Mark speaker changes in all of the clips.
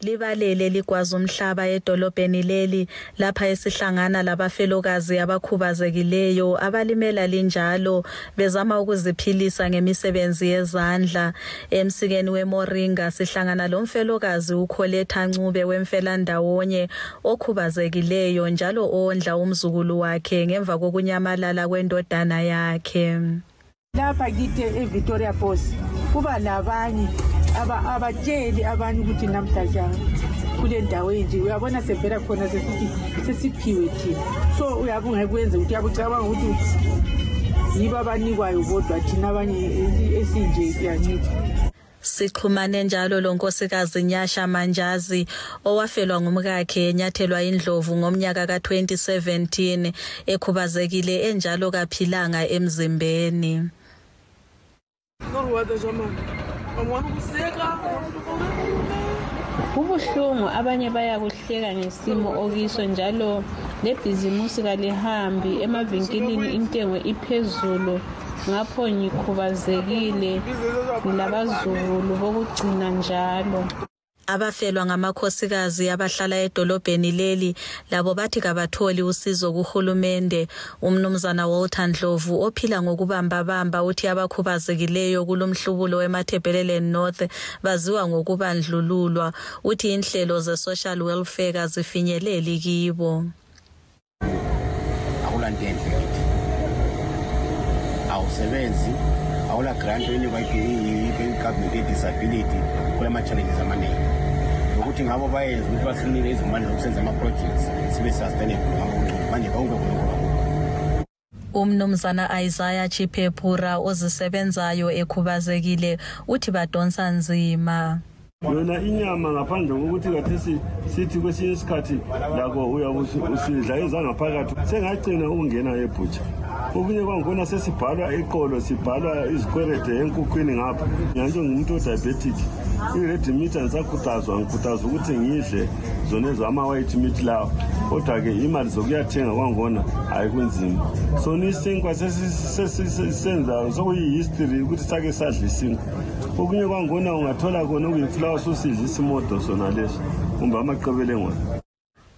Speaker 1: Libalele ligwaza umhlaba edolobheni leli lapha esihlangana labafelokazi abakhubazekileyo abalimela linjalo bezama ukuziphilisa ngemisebenzi yezandla. Emsikeni weMoringa sihlangana lomfelokazi uKholetha Ncube wemfelandawonye okhubazekileyo njalo ondla umzukulu wakhe ngemva kokunyamalala kwendodana yakhe.
Speaker 2: Lapha kithi eVictoria Post kuba labanye abatsheli abanye ukuthi namhlanje kule ndawo enje uyabona sevela khona sesiphiwe thina, so uyabunga kwenze ukuthi yabucabanga ukuthi yiba abanikwayo kodwa thina abanye esinje siyancipha.
Speaker 1: Sixhumane njalo lonkosikazi Nyasha Manjazi owafelwa ngumkakhe enyathelwa indlovu ngomnyaka ka2017 ekhubazekile enjalo kaphilanga emzimbeni.
Speaker 3: Kubuhlungu abanye bayakuhleka ngesimo okiso njalo lebhizimusi kalihambi emavinkilini intengo iphezulu ngapho ngikhubazekile ngilabazukulu bokugcina njalo.
Speaker 1: Abafelwa ngamakhosikazi abahlala edolobheni leli labo bathi kabatholi usizo kuHulumende. Umnumzana Walter Ndlovu ophila ngokubamba uthi abakhubazekileyo kulomhlubulo weMathebheleleni North baziwa ngokubandlululwa. Uthi inhlelo ze-social welfare azifinyeleli kibo.
Speaker 4: Awusebenzi awula grant government disability kula ma-challenges amaningi ukuthi ngabo bayenza ukuthi basinike izimali zokusenza ama-projects sibe sustainable manje konke
Speaker 1: Umnumzana Isaiah Chipephura ozisebenzayo ekhubazekile uthi badonsa nzima.
Speaker 5: Yona inyama ngaphandle kokuthi kathesi sithi kwesinye isikhathi lako uyabusidla ezangaphakathi sengagcina ukungena ebhutsha. Okunye kwangona sesibhalwa eqolo sibhalwa izikwerede enkukhwini ngapha. Ngiyanto ngumuntu odiabetic. I-red meat ngisakhuthazwa ukuthi ngidle zona ezama-white meat lawo. Kodwa ke imali zokuyathenga kwangona ayikunzima. So nisinkwa sesisenza sokuyi-history ukuthi sake sadla isinkwa. Okunye kwangona ungathola khona okuyiflower susidla isimoto sona leso kumbe amaqebelengwane.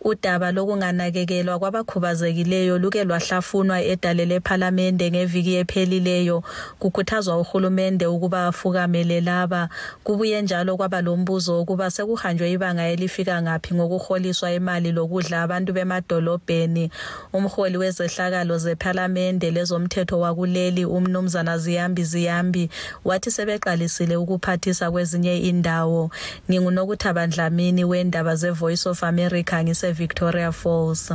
Speaker 1: Udaba lokunganakekelwa kwabakhubazekileyo luke lwahlafunwa edale lePhalamende ngeviki ephelileyo. Kukhuthazwa uHulumende ukuba afukamele laba. Kubuye njalo kwaba lombuzo ukuba sekuhanjwe ibanga elifika ngaphi ngokuholiswa imali lokudla abantu bemadolobheni. Umholi wezehlakalo zePhalamende lezomthetho wakuleli umnumzana Ziyambi wathi sebeqalisile ukuphathisa kwezinye indawo. Ngunokuthaba Dlamini wendaba zeVoice of America eVictoria Falls.